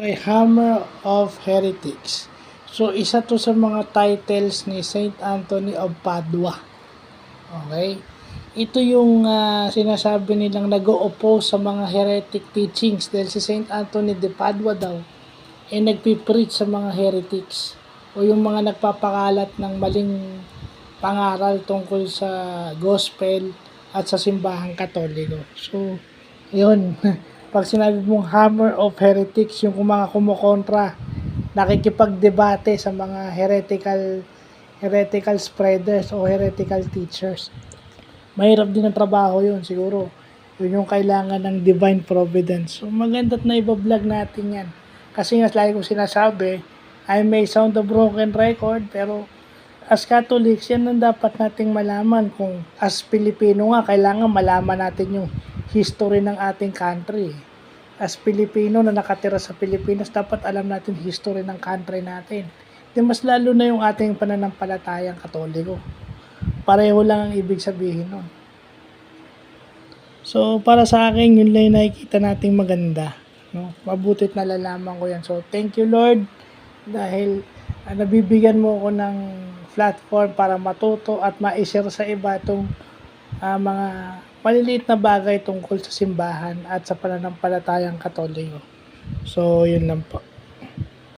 ay Hammer of Heretics. So, isa to sa mga titles ni Saint Anthony of Padua. Okay? Ito yung sinasabi nilang nag-o-oppose sa mga heretic teachings dahil si Saint Anthony de Padua daw ay nagpipreach sa mga heretics o yung mga nagpapakalat ng maling pangaral tungkol sa gospel at sa simbahang katoliko. So, yun. Pag sinabi mong Hammer of Heretics, yung mga kumukontra, nakikipagdebate sa mga heretical spreaders o heretical teachers. Mahirap din ang trabaho yun, siguro. Yun yung kailangan ng divine providence. So, maganda't na ibablog natin yan. Kasi nga, lagi kong sinasabi, I may sound a broken record, pero as Catholics, yan ang dapat nating malaman. Kung as Pilipino nga, kailangan malaman natin yung history ng ating country. As Pilipino na nakatira sa Pilipinas, dapat alam natin history ng country natin. Di mas lalo na yung ating pananampalatayang Katoliko. Pareho lang ang ibig sabihin nun. So, para sa akin, yun lang yung nakikita nating maganda. No? Mabutit na lalaman ko yan. So, thank you Lord dahil nabibigyan mo ko ng platform para matuto at ma-share sa iba itong mga maliliit na bagay tungkol sa simbahan at sa pananampalatayang Katoliko. So, yun lang po.